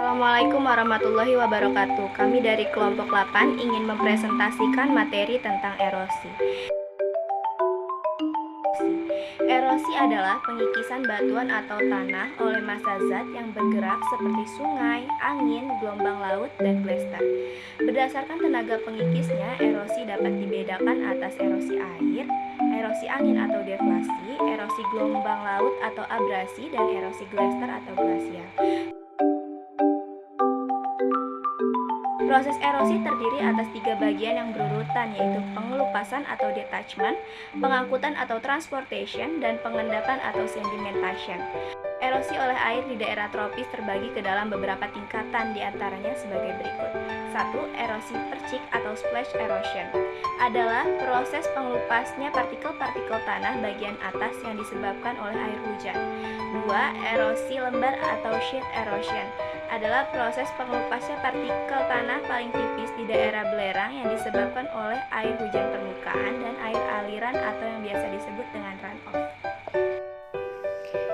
Assalamualaikum warahmatullahi wabarakatuh. Kami dari kelompok 8 ingin mempresentasikan materi tentang erosi. Erosi adalah pengikisan batuan atau tanah oleh massa zat yang bergerak seperti sungai, angin, gelombang laut, dan glester. Berdasarkan tenaga pengikisnya, erosi dapat dibedakan atas erosi air, erosi angin atau deflasi, erosi gelombang laut atau abrasi, dan erosi glester atau glasial. Proses erosi terdiri atas 3 bagian yang berurutan, yaitu pengelupasan atau detachment, pengangkutan atau transportation, dan pengendapan atau sedimentation. Erosi oleh air di daerah tropis terbagi ke dalam beberapa tingkatan, diantaranya sebagai berikut. 1. Erosi percik atau splash erosion adalah proses pengelupasnya partikel-partikel tanah bagian atas yang disebabkan oleh air hujan. 2. Erosi lembar atau sheet erosion adalah proses pengelupasnya partikel tanah paling tipis di daerah belerang yang disebabkan oleh air hujan permukaan dan air aliran atau yang biasa disebut dengan runoff.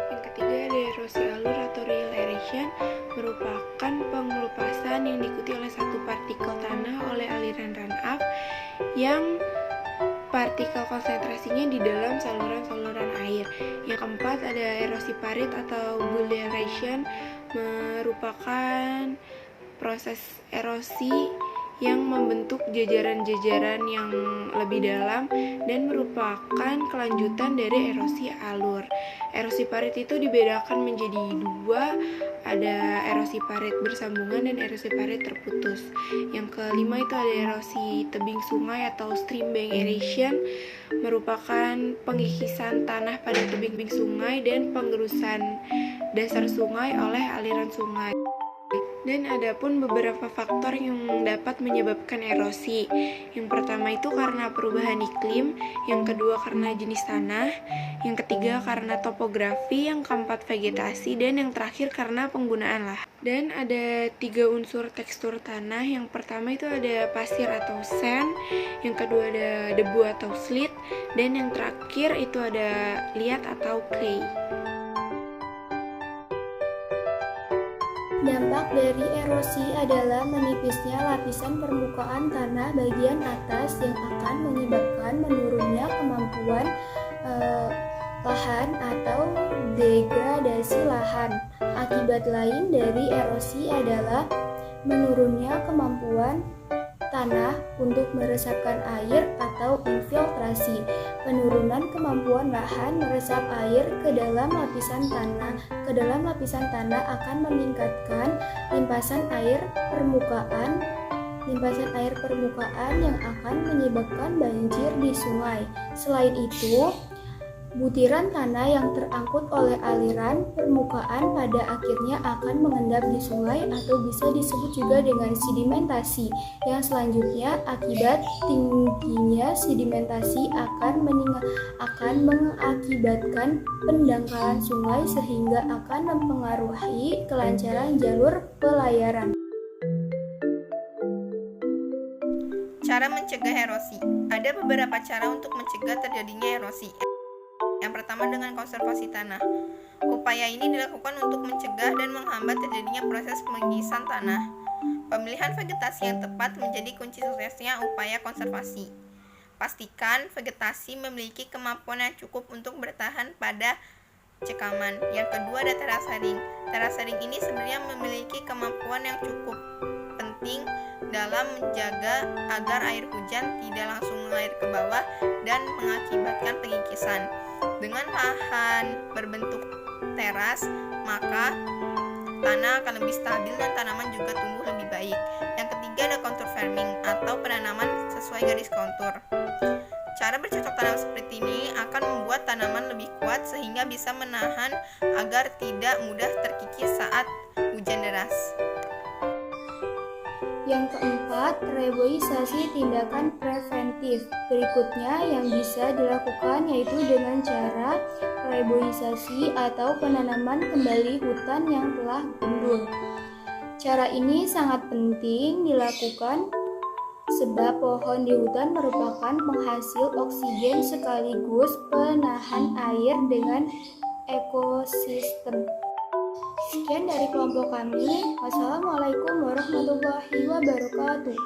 Yang ketiga ada erosi alur atau real erosion, merupakan pengelupasan yang diikuti oleh satu partikel tanah oleh aliran runoff yang partikel konsentrasinya di dalam saluran-saluran air. Yang keempat ada erosi parit atau bull erosion, merupakan proses erosi yang membentuk jajaran-jajaran yang lebih dalam dan merupakan kelanjutan dari erosi alur. Erosi parit itu dibedakan menjadi 2, ada erosi parit bersambungan dan erosi parit terputus. Yang kelima itu ada erosi tebing sungai atau stream bank erosion, merupakan pengikisan tanah pada tebing sungai dan penggerusan dasar sungai oleh aliran sungai. Dan ada pun beberapa faktor yang dapat menyebabkan erosi. Yang pertama itu karena perubahan iklim, yang kedua karena jenis tanah, yang ketiga karena topografi, yang keempat vegetasi, dan yang terakhir karena penggunaan lahan. Dan ada 3 unsur tekstur tanah. Yang pertama itu ada pasir atau sand, yang kedua ada debu atau slit, dan yang terakhir itu ada liat atau clay. Dampak dari erosi adalah menipisnya lapisan permukaan tanah bagian atas yang akan menyebabkan menurunnya kemampuan lahan atau degradasi lahan. Akibat lain dari erosi adalah menurunnya kemampuan tanah untuk meresapkan air atau infiltrasi. Penurunan kemampuan lahan meresap air ke dalam lapisan tanah akan meningkatkan limpasan air permukaan yang akan menyebabkan banjir di sungai. Selain itu, butiran tanah yang terangkut oleh aliran permukaan pada akhirnya akan mengendap di sungai atau bisa disebut juga dengan sedimentasi. Yang selanjutnya, akibat tingginya sedimentasi akan mengakibatkan pendangkalan sungai sehingga akan mempengaruhi kelancaran jalur pelayaran. Cara mencegah erosi. Ada beberapa cara untuk mencegah terjadinya erosi. Yang pertama dengan konservasi tanah. Upaya ini dilakukan untuk mencegah dan menghambat terjadinya proses pengikisan tanah. Pemilihan vegetasi yang tepat menjadi kunci suksesnya upaya konservasi. Pastikan vegetasi memiliki kemampuan yang cukup untuk bertahan pada cekaman. Yang kedua ada terasering. Terasering ini sebenarnya memiliki kemampuan yang cukup penting dalam menjaga agar air hujan tidak langsung mengalir ke bawah dan mengakibatkan pengikisan. Dengan lahan berbentuk teras, maka tanah akan lebih stabil dan tanaman juga tumbuh lebih baik. Yang ketiga ada contour farming atau penanaman sesuai garis kontur. Cara bercocok tanam seperti ini akan membuat tanaman lebih kuat sehingga bisa menahan agar tidak mudah terkikis saat hujan deras. Yang keempat, reboisasi tindakan preventif. Berikutnya yang bisa dilakukan yaitu dengan cara reboisasi atau penanaman kembali hutan yang telah gundul. Cara ini sangat penting dilakukan sebab pohon di hutan merupakan penghasil oksigen sekaligus penahan air dengan ekosistem. Sekian dari kelompok kami. Wassalamualaikum warahmatullahi wabarakatuh.